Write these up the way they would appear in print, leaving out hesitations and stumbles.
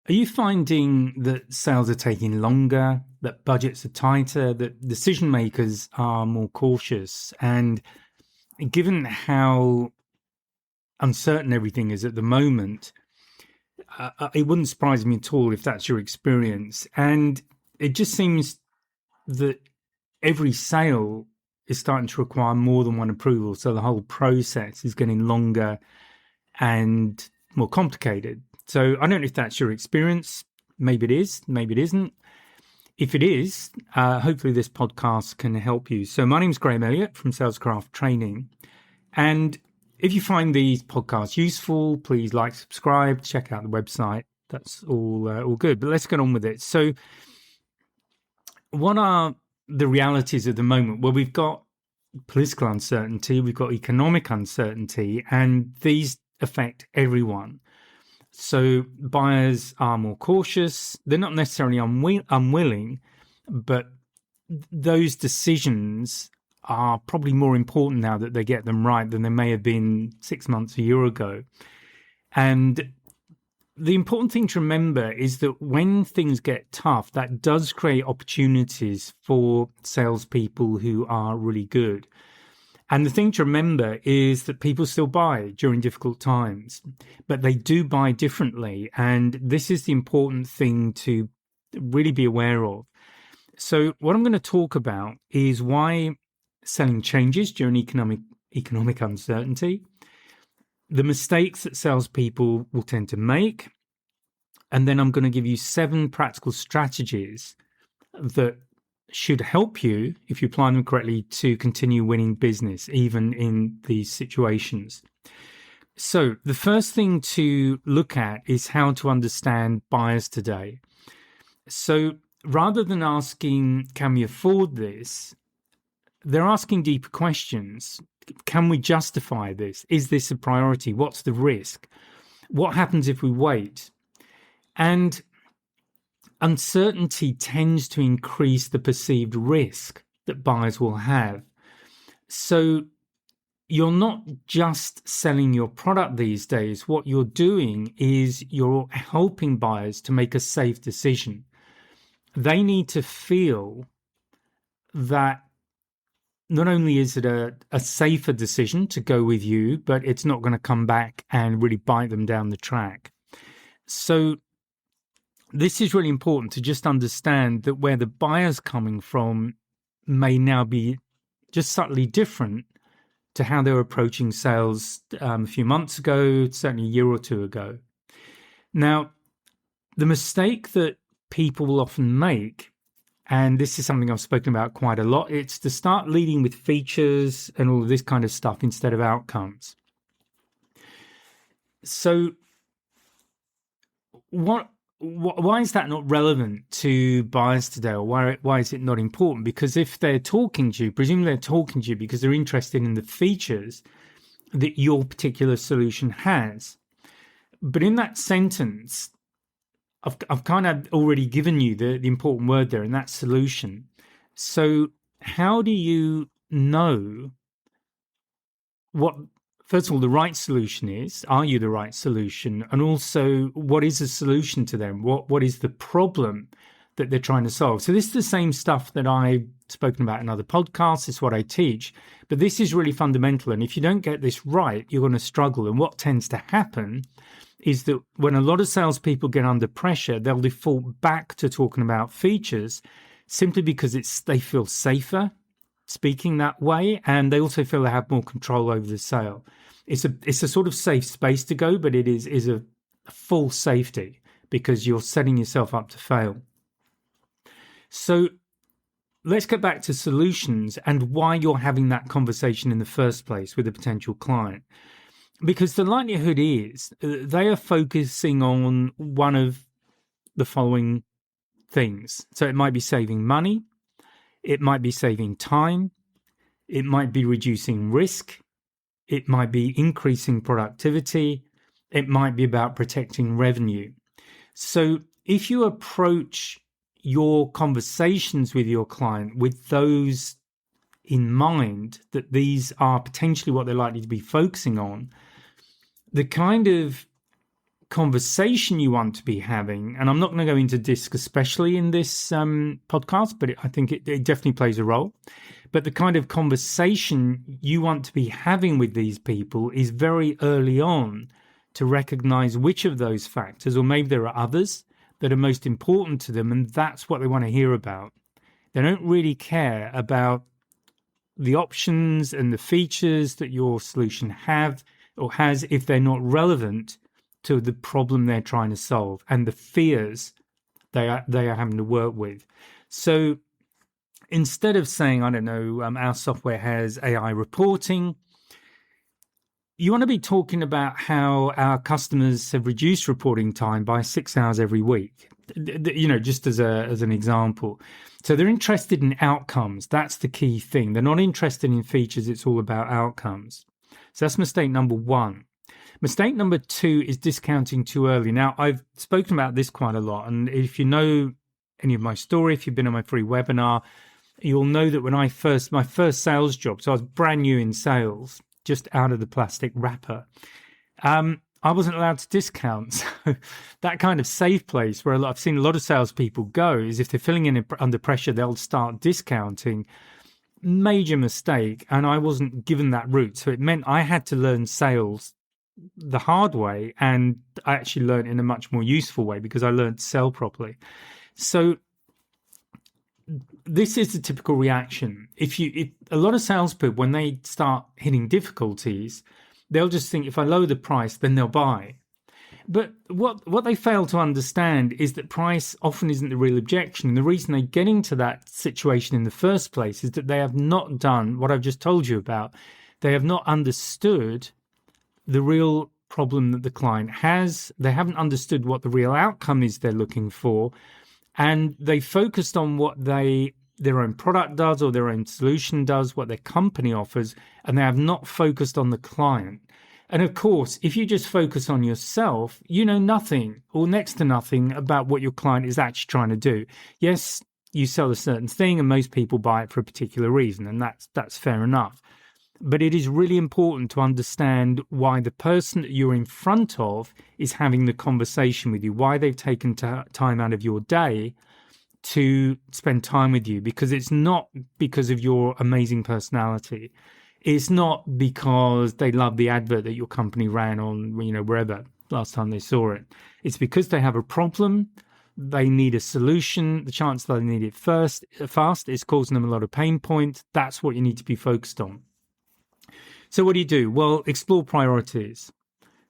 Are you finding that sales are taking longer, that budgets are tighter, that decision makers are more cautious? And given how uncertain everything is at the moment, it wouldn't surprise me at all if that's your experience. And it just seems that every sale is starting to require more than one approval. So the whole process is getting longer and more complicated. So I don't know if that's your experience. Maybe it is, maybe it isn't. If it is, hopefully this podcast can help you. So my name's Graham Elliott from Salescraft Training. And if you find these podcasts useful, please like, subscribe, check out the website. That's all good. But let's get on with it. So what are the realities at the moment? Well, we've got political uncertainty, we've got economic uncertainty, and these affect everyone. So buyers are more cautious. They're not necessarily unwilling, but those decisions are probably more important now that they get them right than they may have been 6 months, a year ago. And the important thing to remember is that when things get tough, that does create opportunities for salespeople who are really good. And the thing to remember is that people still buy during difficult times, but they do buy differently. And this is the important thing to really be aware of. So what I'm going to talk about is why selling changes during economic uncertainty, the mistakes that salespeople will tend to make, and then I'm going to give you 7 practical strategies that should help you, if you apply them correctly, to continue winning business, even in these situations. So the first thing to look at is how to understand buyers today. So rather than asking, can we afford this? They're asking deeper questions. Can we justify this? Is this a priority? What's the risk? What happens if we wait? And uncertainty tends to increase the perceived risk that buyers will have. So you're not just selling your product these days. What you're doing is you're helping buyers to make a safe decision. They need to feel that not only is it a safer decision to go with you, but it's not going to come back and really bite them down the track. So this is really important to just understand that where the buyer's coming from may now be just subtly different to how they were approaching sales a few months ago, certainly a year or two ago. Now, the mistake that people will often make, and this is something I've spoken about quite a lot, it's to start leading with features and all of this kind of stuff instead of outcomes. So why is that not relevant to buyers today, or why is it not important? Because if they're talking to you, presumably they're talking to you because they're interested in the features that your particular solution has. But in that sentence, I've kind of already given you the important word there, and that's solution. So how do you know what, first of all, the right solution is? Are you the right solution? And also, what is the solution to them? What is the problem that they're trying to solve? So this is the same stuff that I've spoken about in other podcasts. It's what I teach. But this is really fundamental. And if you don't get this right, you're going to struggle. And what tends to happen is that when a lot of salespeople get under pressure, they'll default back to talking about features simply because they feel safer speaking that way, and they also feel they have more control over the sale. It's a sort of safe space to go, but it is a full safety because you're setting yourself up to fail. So let's get back to solutions and why you're having that conversation in the first place with a potential client. Because the likelihood is they are focusing on one of the following things. So it might be saving money, it might be saving time, it might be reducing risk, it might be increasing productivity, it might be about protecting revenue. So if you approach your conversations with your client with those in mind, that these are potentially what they're likely to be focusing on, the kind of conversation you want to be having, and I'm not going to go into DISC especially in this podcast, but I think it definitely plays a role. But the kind of conversation you want to be having with these people is very early on to recognize which of those factors, or maybe there are others, that are most important to them, and that's what they want to hear about. They don't really care about the options and the features that your solution have or has if they're not relevant to the problem they're trying to solve and the fears they are having to work with. So instead of saying, I don't know, our software has AI reporting, you want to be talking about how our customers have reduced reporting time by 6 hours every week, just as an example. So they're interested in outcomes. That's the key thing. They're not interested in features. It's all about outcomes. So that's mistake number one. Mistake number two is discounting too early. Now, I've spoken about this quite a lot. And if you know any of my story, if you've been on my free webinar, you'll know that when my first sales job, so I was brand new in sales, just out of the plastic wrapper, I wasn't allowed to discount. So that kind of safe place where I've seen a lot of salespeople go is if they're feeling under pressure, they'll start discounting. Major mistake. And I wasn't given that route. So it meant I had to learn sales the hard way. And I actually learned in a much more useful way because I learned to sell properly. So this is the typical reaction. If a lot of salespeople, when they start hitting difficulties, they'll just think, if I lower the price, then they'll buy. But what they fail to understand is that price often isn't the real objection. And the reason they get into that situation in the first place is that they have not done what I've just told you about. They have not understood the real problem that the client has. They haven't understood what the real outcome is they're looking for. And they focused on what their own product does or their own solution does, what their company offers, and they have not focused on the client. And of course, if you just focus on yourself, you know nothing or next to nothing about what your client is actually trying to do. Yes, you sell a certain thing and most people buy it for a particular reason, and that's fair enough. But it is really important to understand why the person that you're in front of is having the conversation with you, why they've taken time out of your day to spend time with you, because it's not because of your amazing personality. It's not because they love the advert that your company ran on, wherever last time they saw it. It's because they have a problem. They need a solution. The chance that they need it fast is causing them a lot of pain points. That's what you need to be focused on. So what do you do? Well, explore priorities.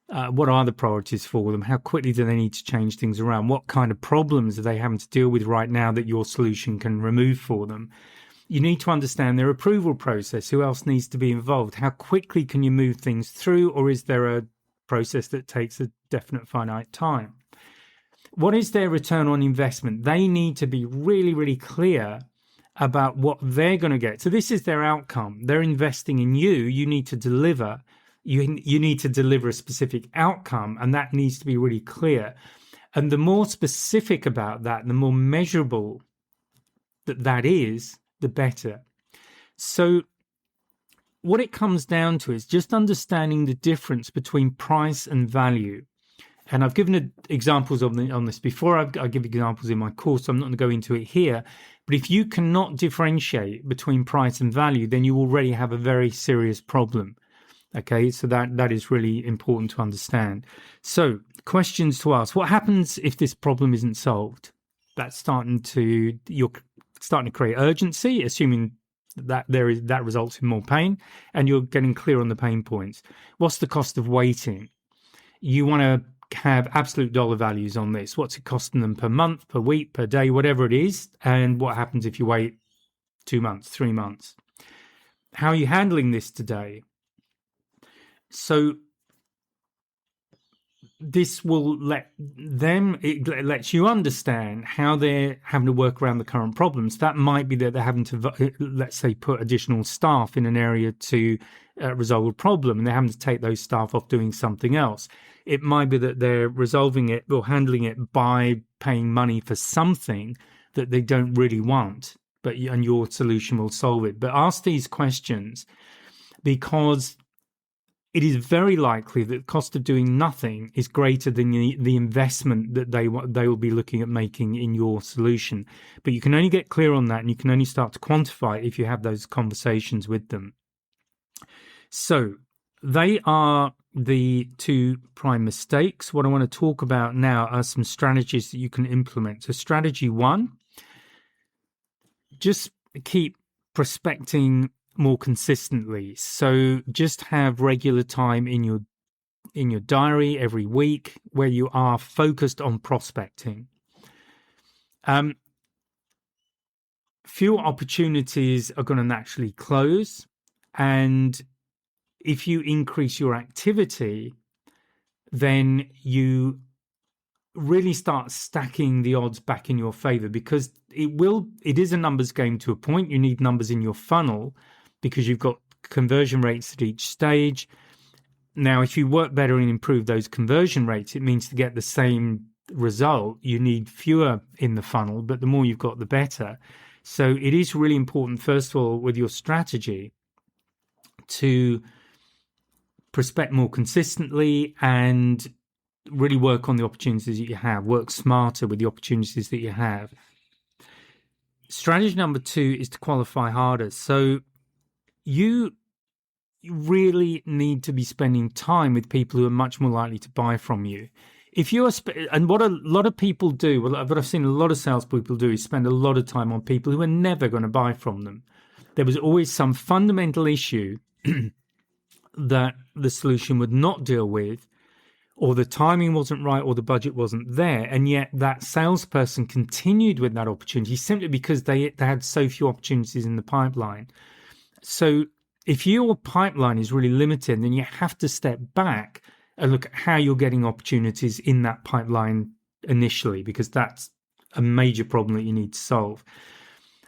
What are the priorities for them? How quickly do they need to change things around? What kind of problems are they having to deal with right now that your solution can remove for them? You need to understand their approval process. Who else needs to be involved? How quickly can you move things through? Or is there a process that takes a definite finite time? What is their return on investment? They need to be really, really clear about what they're going to get. So this is their outcome. They're investing in you. You need to deliver. You need to deliver a specific outcome, and that needs to be really clear. And the more specific about that, the more measurable that is, the better. So what it comes down to is just understanding the difference between price and value. And I've given examples on this before. I give examples in my course, so I'm not going to go into it here. But if you cannot differentiate between price and value, then you already have a very serious problem. Okay, so that is really important to understand. So questions to ask. What happens if this problem isn't solved? You're starting to create urgency, assuming that that results in more pain, and you're getting clear on the pain points. What's the cost of waiting? You want to have absolute dollar values on this. What's it costing them per month, per week, per day, whatever it is, and what happens if you wait 2 months, 3 months? How are you handling this today? So this will it lets you understand how they're having to work around the current problems. That might be that they're having to, let's say, put additional staff in an area to resolve a problem, and they're having to take those staff off doing something else. It might be that they're resolving it or handling it by paying money for something that they don't really want, and your solution will solve it. But ask these questions because it is very likely that the cost of doing nothing is greater than the investment that they will be looking at making in your solution. But you can only get clear on that, and you can only start to quantify it if you have those conversations with them. So they are the two prime mistakes. What I want to talk about now are some strategies that you can implement. So strategy one, just keep prospecting more consistently. So just have regular time in your diary every week where you are focused on prospecting. Fewer opportunities are going to naturally close, and if you increase your activity, then you really start stacking the odds back in your favor, because it is a numbers game to a point. You need numbers in your funnel because you've got conversion rates at each stage. Now, if you work better and improve those conversion rates, it means to get the same result, you need fewer in the funnel, but the more you've got, the better. So it is really important, first of all, with your strategy to prospect more consistently and really work on the opportunities that you have, work smarter with the opportunities that you have. Strategy number two is to qualify harder. So you really need to be spending time with people who are much more likely to buy from you. If you are, and what a lot of people do, what I've seen a lot of salespeople do, is spend a lot of time on people who are never going to buy from them. There was always some fundamental issue that the solution would not deal with, or the timing wasn't right, or the budget wasn't there, and yet that salesperson continued with that opportunity simply because they had so few opportunities in the pipeline. So if your pipeline is really limited, then you have to step back and look at how you're getting opportunities in that pipeline initially, because that's a major problem that you need to solve.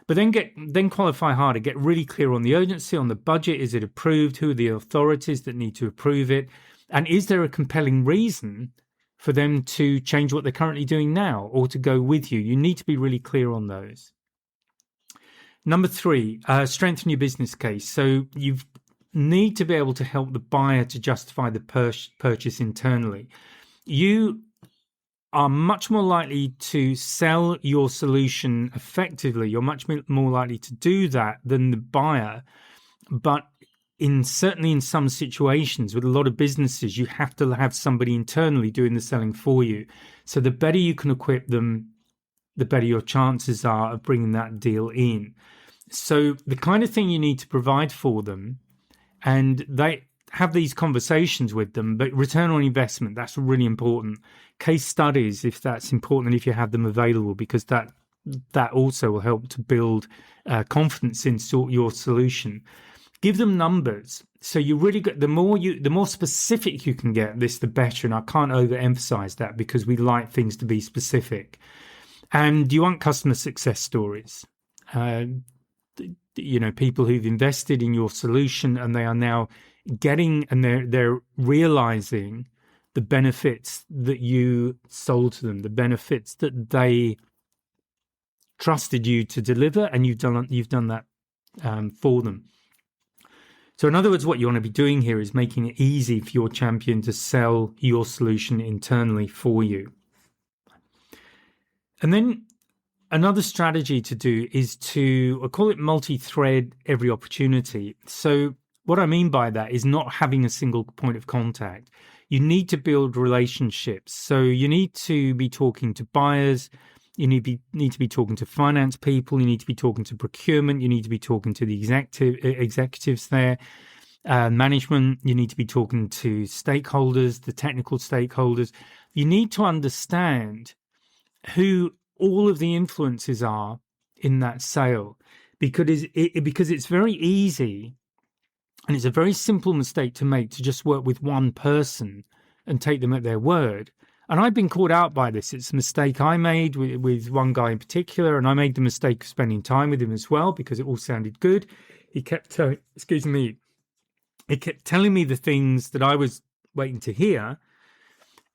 But then qualify harder, get really clear on the urgency, on the budget. Is it approved? Who are the authorities that need to approve it? And is there a compelling reason for them to change what they're currently doing now or to go with you? You need to be really clear on those. Number three, strengthen your business case. So you need to be able to help the buyer to justify the purchase internally. You are much more likely to sell your solution effectively. You're much more likely to do that than the buyer. But certainly in some situations with a lot of businesses, you have to have somebody internally doing the selling for you. So the better you can equip them, the better your chances are of bringing that deal in. So the kind of thing you need to provide for them, and they have these conversations with them, but return on investment, that's really important. Case studies, if that's important, and if you have them available, because that also will help to build confidence in your solution. Give them numbers. So you really get the more specific you can get this, the better. And I can't overemphasize that, because we like things to be specific. And you want customer success stories. People who've invested in your solution and they are now getting, and they're realizing the benefits that you sold to them, the benefits that they trusted you to deliver, and you've done that for them. So in other words, what you want to be doing here is making it easy for your champion to sell your solution internally for you. And then another strategy to do is I call it multi-thread every opportunity. So what I mean by that is not having a single point of contact. You need to build relationships. So you need to be talking to buyers. You need to be talking to finance people. You need to be talking to procurement. You need to be talking to the executives there, management. You need to be talking to stakeholders, the technical stakeholders. You need to understand who all of the influences are in that sale, because it's very easy, and it's a very simple mistake to make, to just work with one person and take them at their word. And I've been caught out by this. It's a mistake I made with one guy in particular, and I made the mistake of spending time with him as well, because it all sounded good. He kept telling me the things that I was waiting to hear,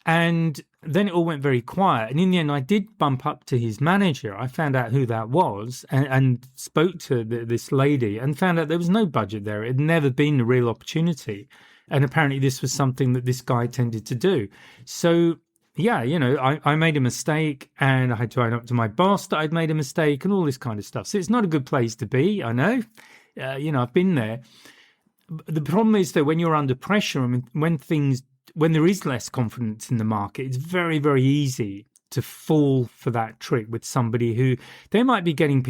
and then it all went very quiet. And in the end, I did bump up to his manager. I found out who that was, and spoke to this lady, and found out there was no budget there. It had never been a real opportunity. And apparently this was something that this guy tended to do. So yeah, I made a mistake and I had to own up to my boss that I'd made a mistake and all this kind of stuff. So it's not a good place to be. I know, I've been there. The problem is that when you're under pressure, I mean, when there is less confidence in the market, it's very, very easy to fall for that trick with somebody who they might be getting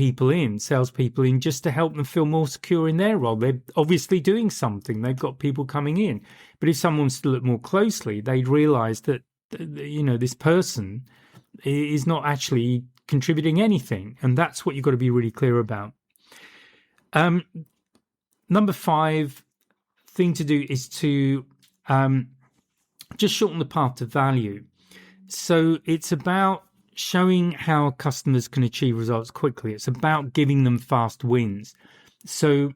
salespeople in just to help them feel more secure in their role. They're obviously doing something. They've got people coming in. But if someone was to look more closely, they'd realize that, this person is not actually contributing anything. And that's what you've got to be really clear about. Number 5 thing to do is to just shorten the path to value. So it's about showing how customers can achieve results quickly. It's about giving them fast wins. So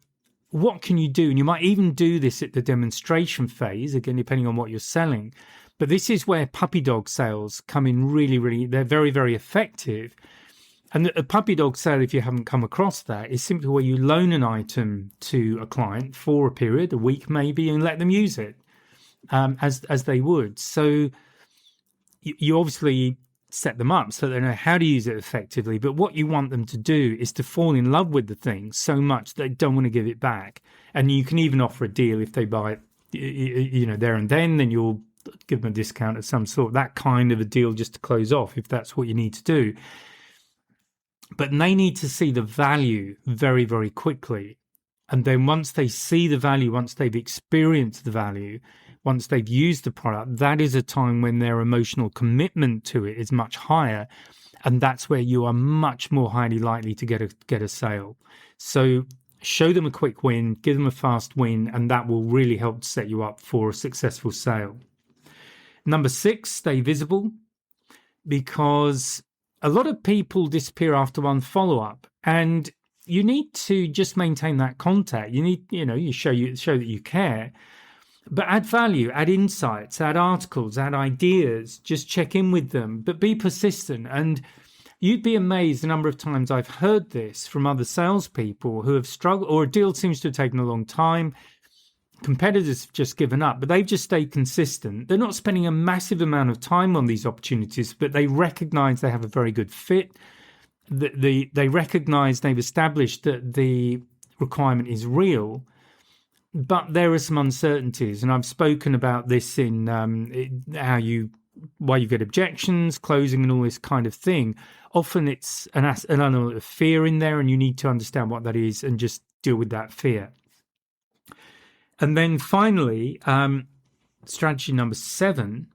what can you do? And you might even do this at the demonstration phase, again, depending on what you're selling. But this is where puppy dog sales come in really, really, they're very, very effective. And a puppy dog sale, if you haven't come across that, is simply where you loan an item to a client for a period, a week maybe, and let them use it as they would. So you obviously set them up so they know how to use it effectively. But what you want them to do is to fall in love with the thing so much they don't want to give it back. And you can even offer a deal if they buy it, there and then you'll give them a discount of some sort, that kind of a deal just to close off if that's what you need to do. But they need to see the value very, very quickly. And then once they see the value, once they've experienced the value, once they've used the product, that is a time when their emotional commitment to it is much higher. And that's where you are much more highly likely to get a sale. So show them a quick win, give them a fast win, and that will really help set you up for a successful sale. Number 6, stay visible, because a lot of people disappear after one follow-up, and you need to just maintain that contact. You need, you show that you care, but add value, add insights, add articles, add ideas, just check in with them, but be persistent. And you'd be amazed the number of times I've heard this from other salespeople who have struggled, or a deal seems to have taken a long time. Competitors have just given up, but they've just stayed consistent. They're not spending a massive amount of time on these opportunities, but they recognize they have a very good fit. They recognize they've established that the requirement is real, but there are some uncertainties. And I've spoken about this in why you get objections, closing, and all this kind of thing. Often it's an element of fear in there, and you need to understand what that is and just deal with that fear. And then finally, strategy number 7,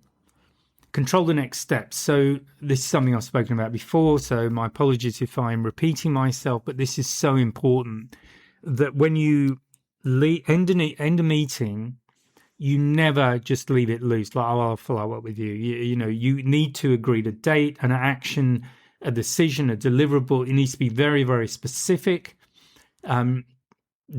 control the next steps. So this is something I've spoken about before, so my apologies if I'm repeating myself, but this is so important that when you end a meeting, you never just leave it loose, like, I'll follow up with you. You need to agree a date, an action, a decision, a deliverable. It needs to be very, very specific.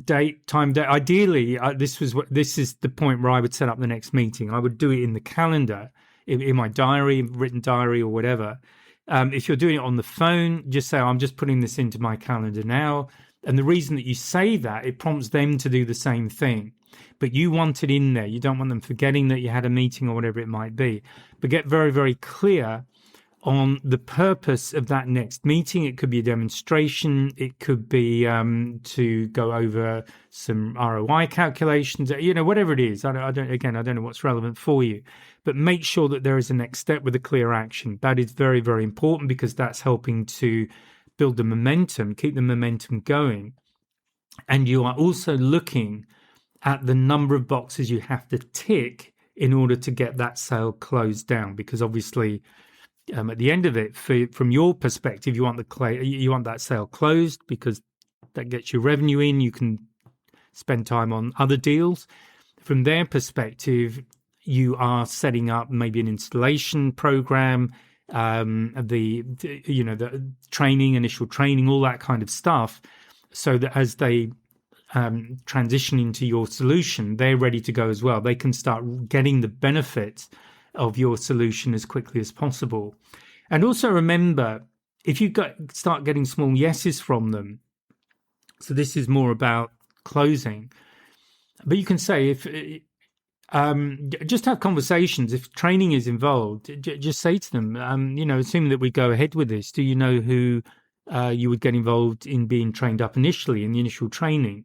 Date, time, date. Ideally, this is the point where I would set up the next meeting. I would do it in the calendar, in my diary, written diary, or whatever. If you're doing it on the phone, just say, I'm just putting this into my calendar now. And the reason that you say that, it prompts them to do the same thing. But you want it in there. You don't want them forgetting that you had a meeting or whatever it might be. But get very, very clear on the purpose of that next meeting. It could be a demonstration. It could be to go over some ROI calculations, whatever it is. I don't know what's relevant for you, but make sure that there is a next step with a clear action. That is very, very important, because that's helping to build the momentum, keep the momentum going. And you are also looking at the number of boxes you have to tick in order to get that sale closed down, because obviously at the end of it, from your perspective, you want that sale closed, because that gets your revenue in. You can spend time on other deals. From their perspective, you are setting up maybe an installation program, the training, initial training, all that kind of stuff, so that as they transition into your solution, they're ready to go as well. They can start getting the benefits of your solution as quickly as possible. And also remember, if you start getting small yeses from them, so this is more about closing, but you can say, Just have conversations. If training is involved, just say to them, assuming that we go ahead with this, do you know who you would get involved in being trained up initially in the initial training?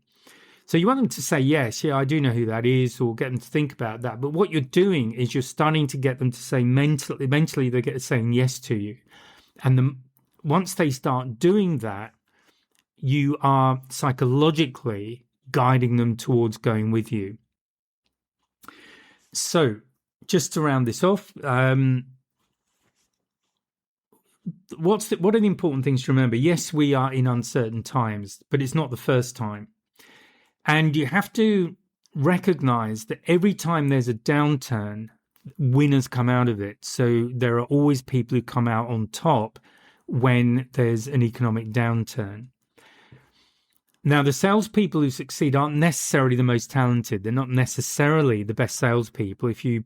So you want them to say, yes, yeah, I do know who that is, or get them to think about that. But what you're doing is you're starting to get them to say mentally they get saying yes to you. And once they start doing that, you are psychologically guiding them towards going with you. So just to round this off, what are the important things to remember? Yes, we are in uncertain times, but it's not the first time. And you have to recognize that every time there's a downturn, winners come out of it. So there are always people who come out on top when there's an economic downturn. Now, the salespeople who succeed aren't necessarily the most talented. They're not necessarily the best salespeople. If you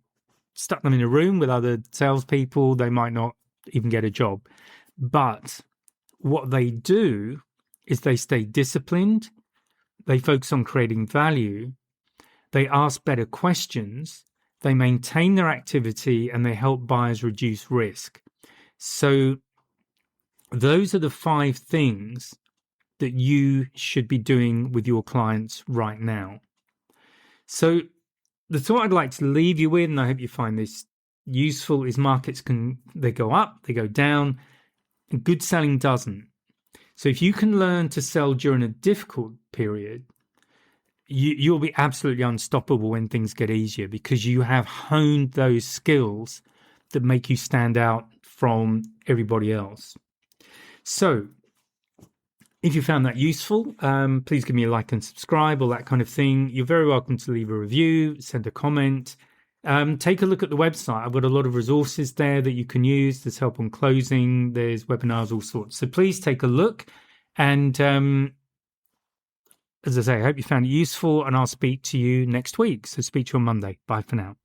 stuck them in a room with other salespeople, they might not even get a job. But what they do is they stay disciplined. They focus on creating value. They ask better questions. They maintain their activity, and they help buyers reduce risk. So those are the 5 things that you should be doing with your clients right now. So the thought I'd like to leave you with, and I hope you find this useful, is markets they go up, they go down, and good selling doesn't. So if you can learn to sell during a difficult period, you'll be absolutely unstoppable when things get easier, because you have honed those skills that make you stand out from everybody else. So if you found that useful, please give me a like and subscribe, all that kind of thing. You're very welcome to leave a review, send a comment. Take a look at the website. I've got a lot of resources there that you can use. There's help on closing, there's webinars, all sorts. So please take a look. And as I say, I hope you found it useful, and I'll speak to you next week. So speak to you on Monday. Bye for now.